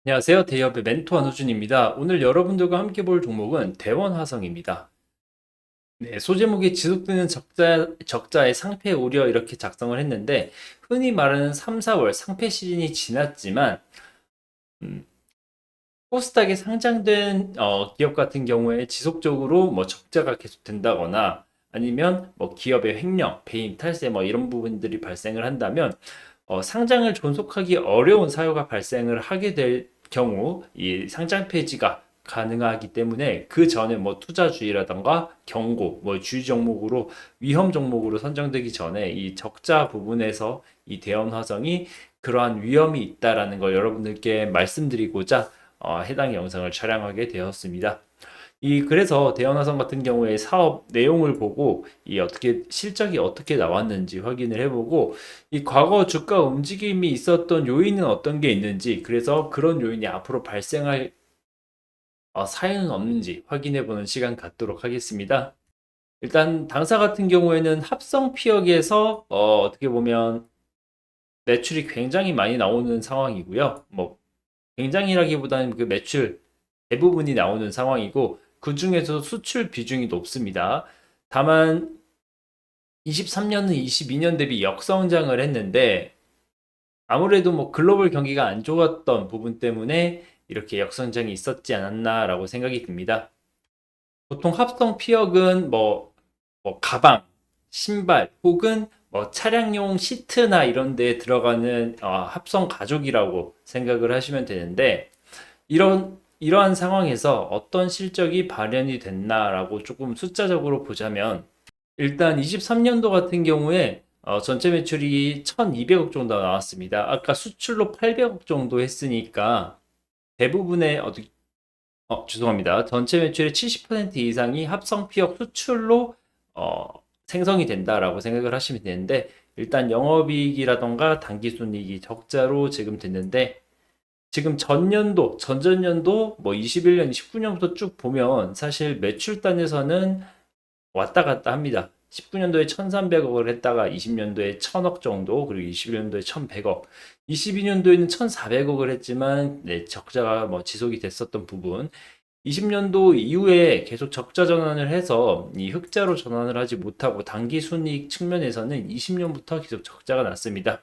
안녕하세요. 대기업의 멘토 한우준입니다. 오늘 여러분들과 함께 볼 종목은 대원화성입니다. 네, 소제목이 지속되는 적자의 상패 우려 이렇게 작성을 했는데 흔히 말하는 3, 4월 상패 시즌이 지났지만 음, 코스닥에 상장된 기업 같은 경우에 지속적으로 뭐 적자가 계속된다거나 아니면 뭐 기업의 횡령, 배임, 탈세 뭐 이런 부분들이 발생을 한다면 상장을 존속하기 어려운 사유가 발생을 하게 될 경우 이 상장 폐지가 가능하기 때문에 그 전에 뭐 투자주의라던가 경고, 뭐 주의 종목으로 위험 종목으로 선정되기 전에 이 적자 부분에서 이 대형 화성이 그러한 위험이 있다라는 걸 여러분들께 말씀드리고자 해당 영상을 촬영하게 되었습니다. 그래서 대형화성 같은 경우에 사업 내용을 보고 이 어떻게 실적이 어떻게 나왔는지 확인을 해보고 이 과거 주가 움직임이 있었던 요인은 어떤 게 있는지, 그래서 그런 요인이 앞으로 발생할 사유는 없는지 확인해보는 시간 갖도록 하겠습니다. 일단 당사 같은 경우에는 합성 피혁에서 어떻게 보면 매출이 굉장히 많이 나오는 상황이고요. 뭐 굉장히라기보다는 그 매출 대부분이 나오는 상황이고 그 중에서 수출 비중이 높습니다. 다만 23년은 22년 대비 역성장을 했는데 아무래도 뭐 글로벌 경기가 안 좋았던 부분 때문에 이렇게 역성장이 있었지 않았나라고 생각이 듭니다. 보통 합성 피혁은 뭐 가방, 신발 혹은 뭐 차량용 시트나 이런 데에 들어가는 합성 가죽이라고 생각을 하시면 되는데 이러한 상황에서 어떤 실적이 발현이 됐나라고 조금 숫자적으로 보자면 일단 23년도 같은 경우에 전체 매출이 1200억 정도 나왔습니다. 아까 수출로 800억 정도 했으니까 대부분의 죄송합니다. 전체 매출의 70% 이상이 합성 피혁 수출로 어, 생성이 된다라고 생각을 하시면 되는데 일단 영업이익이라던가 당기순이익이 적자로 지금 됐는데 지금 전년도, 전전년도, 뭐 21년, 19년부터 쭉 보면 사실 매출단에서는 왔다 갔다 합니다. 19년도에 1,300억을 했다가 20년도에 1,000억 정도, 그리고 21년도에 1,100억, 22년도에는 1,400억을 했지만 네, 적자가 뭐 지속이 됐었던 부분, 20년도 이후에 계속 적자 전환을 해서 이 흑자로 전환을 하지 못하고 당기 순이익 측면에서는 20년부터 계속 적자가 났습니다.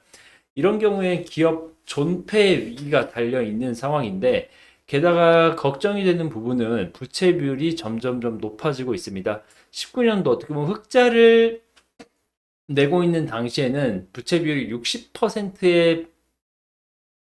이런 경우에 기업 존폐 위기가 달려 있는 상황인데 게다가 걱정이 되는 부분은 부채 비율이 점점점 높아지고 있습니다. 19년도 어떻게 보면 흑자를 내고 있는 당시에는 부채 비율이 60%에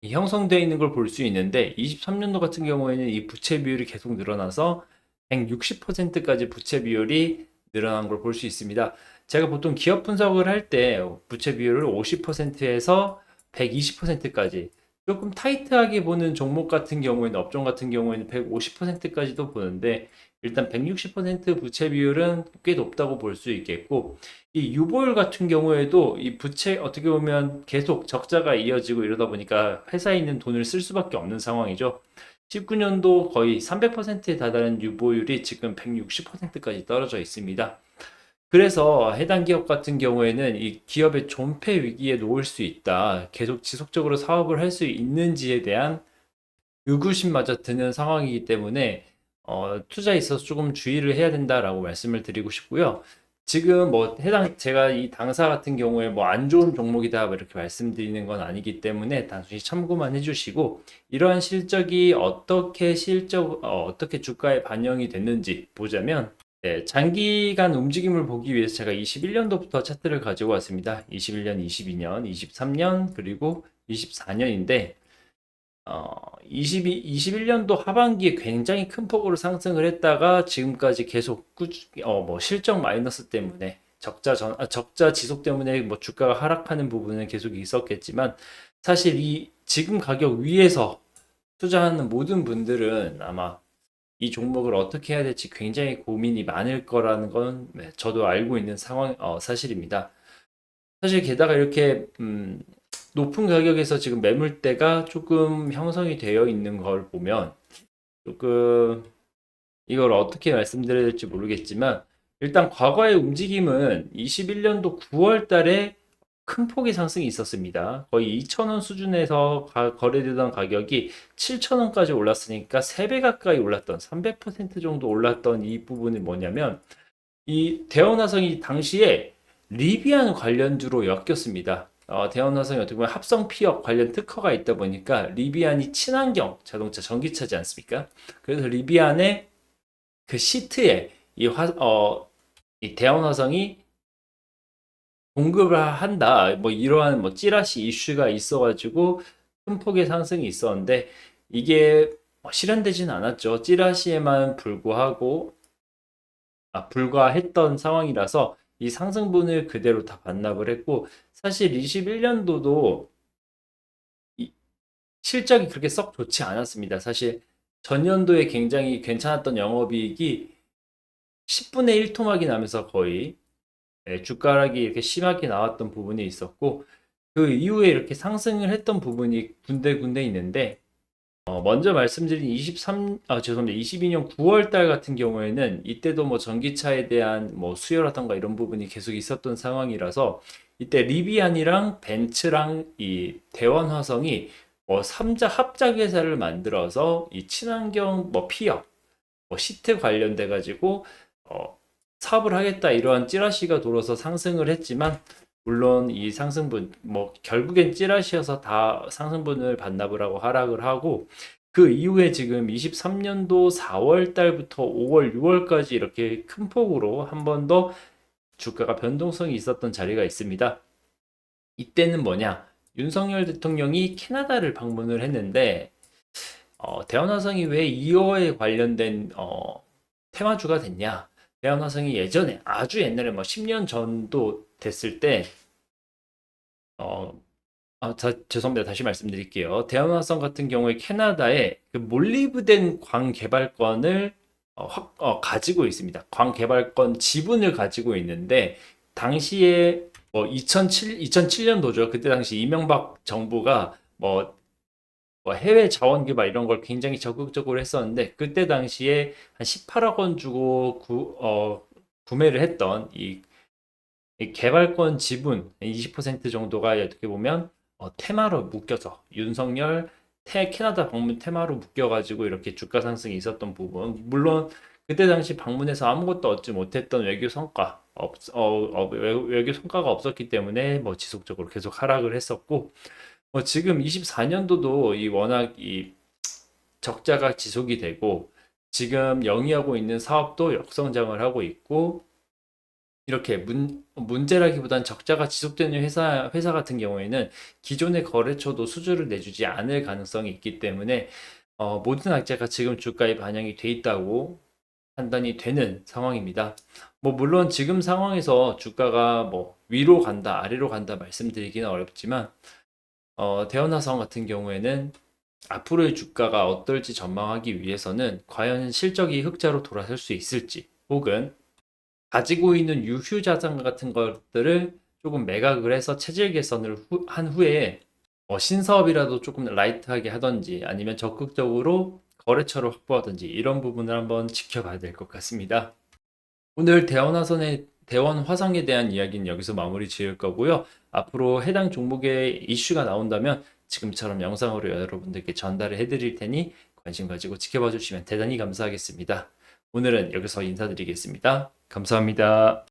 형성되어 있는 걸 볼 수 있는데 23년도 같은 경우에는 이 부채 비율이 계속 늘어나서 160%까지 부채 비율이 늘어난 걸 볼 수 있습니다. 제가 보통 기업 분석을 할 때 부채 비율을 50%에서 120%까지 조금 타이트하게 보는 종목 같은 경우에는 업종 같은 경우에는 150%까지도 보는데 일단 160% 부채 비율은 꽤 높다고 볼 수 있겠고 이 유보율 같은 경우에도 이 부채 어떻게 보면 계속 적자가 이어지고 이러다 보니까 회사에 있는 돈을 쓸 수밖에 없는 상황이죠. 19년도 거의 300%에 달하는 유보율이 지금 160%까지 떨어져 있습니다. 그래서 해당 기업 같은 경우에는 이 기업의 존폐 위기에 놓을 수 있다. 계속 지속적으로 사업을 할 수 있는지에 대한 의구심마저 드는 상황이기 때문에 투자에 있어서 조금 주의를 해야 된다라고 말씀을 드리고 싶고요. 지금 뭐 제가 이 당사 같은 경우에 뭐 안 좋은 종목이다 뭐 이렇게 말씀드리는 건 아니기 때문에 단순히 참고만 해주시고 이러한 실적이 어떻게 주가에 반영이 됐는지 보자면 네, 장기간 움직임을 보기 위해서 제가 21년도부터 차트를 가지고 왔습니다. 21년, 22년, 23년 그리고 24년인데 21년도 하반기에 굉장히 큰 폭으로 상승을 했다가 지금까지 계속 뭐 실적 마이너스 때문에 적자 지속 때문에 뭐 주가가 하락하는 부분은 계속 있었겠지만 사실 이 지금 가격 위에서 투자하는 모든 분들은 아마 이 종목을 어떻게 해야 될지 굉장히 고민이 많을 거라는 건 네, 저도 알고 있는 사실입니다. 사실 게다가 이렇게 높은 가격에서 지금 매물대가 조금 형성이 되어 있는 걸 보면 조금 이걸 어떻게 말씀드려야 될지 모르겠지만 일단 과거의 움직임은 21년도 9월 달에 큰 폭의 상승이 있었습니다. 거의 2,000원 수준에서 거래되던 가격이 7,000원까지 올랐으니까 3배 가까이 올랐던 300% 정도 올랐던 이 부분이 뭐냐면 이 대원화성이 당시에 리비안 관련주로 엮였습니다. 대원화성이 어떻게 보면 합성 피혁 관련 특허가 있다 보니까 리비안이 친환경 자동차 전기차지 않습니까? 그래서 리비안의 그 시트에 이 대원화성이 공급을 한다. 뭐 이러한 뭐 찌라시 이슈가 있어가지고 큰 폭의 상승이 있었는데 이게 실현되지는 않았죠. 찌라시에만 불과했던 상황이라서 이 상승분을 그대로 다 반납을 했고 사실 21년도도 실적이 그렇게 썩 좋지 않았습니다. 사실 전년도에 굉장히 괜찮았던 영업이익이 10분의 1 토막이 나면서 거의 주가락이 이렇게 심하게 나왔던 부분이 있었고 그 이후에 이렇게 상승을 했던 부분이 군데군데 있는데 먼저 말씀드린 22년 9월 달 같은 경우에는 이때도 뭐 전기차에 대한 뭐 수요라던가 이런 부분이 계속 있었던 상황이라서 이때 리비안이랑 벤츠랑 이 대원화성이 3자 합작 회사를 만들어서 이 친환경 뭐 피혁, 뭐 시트 관련돼 가지고 사업을 하겠다 이러한 찌라시가 돌아서 상승을 했지만 물론 이 상승분 뭐 결국엔 찌라시여서 다 상승분을 반납을 하고 하락을 하고 그 이후에 지금 23년도 4월 달부터 5월, 6월까지 이렇게 큰 폭으로 한 번 더 주가가 변동성이 있었던 자리가 있습니다. 이때는 뭐냐? 윤석열 대통령이 캐나다를 방문을 했는데 대원화성이 왜 2호에 관련된 테마주가 됐냐? 대원화성이 예전에 아주 옛날에 뭐 10년 전도 됐을 때 죄송합니다. 다시 말씀드릴게요. 대원화성 같은 경우에 캐나다에 그 몰리브덴 광 개발권을 가지고 있습니다. 광 개발권 지분을 가지고 있는데 당시에 2007년도죠. 그때 당시 이명박 정부가 뭐 해외 자원 개발 이런 걸 굉장히 적극적으로 했었는데 그때 당시에 한 18억 원 주고 구매를 했던 이 개발권 지분 20% 정도가 어떻게 보면 테마로 묶여서 윤석열 캐나다 방문 테마로 묶여가지고 이렇게 주가 상승이 있었던 부분 물론 그때 당시 방문해서 아무것도 얻지 못했던 외교 성과가 없었기 때문에 뭐 지속적으로 계속 하락을 했었고 지금 24년도도 이 워낙 이 적자가 지속이 되고 지금 영위하고 있는 사업도 역성장을 하고 있고 이렇게 문제라기보단 적자가 지속되는 회사 같은 경우에는 기존의 거래처도 수주를 내주지 않을 가능성이 있기 때문에 모든 악재가 지금 주가에 반영이 돼 있다고 판단이 되는 상황입니다. 뭐 물론 지금 상황에서 주가가 뭐 위로 간다, 아래로 간다 말씀드리기는 어렵지만 대원화성 같은 경우에는 앞으로의 주가가 어떨지 전망하기 위해서는 과연 실적이 흑자로 돌아설 수 있을지 혹은 가지고 있는 유휴 자산 같은 것들을 조금 매각을 해서 체질 개선을 한 후에 신사업이라도 조금 라이트하게 하던지 아니면 적극적으로 거래처를 확보하든지 이런 부분을 한번 지켜봐야 될 것 같습니다. 오늘 대원화성에 대한 이야기는 여기서 마무리 지을 거고요. 앞으로 해당 종목의 이슈가 나온다면 지금처럼 영상으로 여러분들께 전달을 해드릴 테니 관심 가지고 지켜봐 주시면 대단히 감사하겠습니다. 오늘은 여기서 인사드리겠습니다. 감사합니다.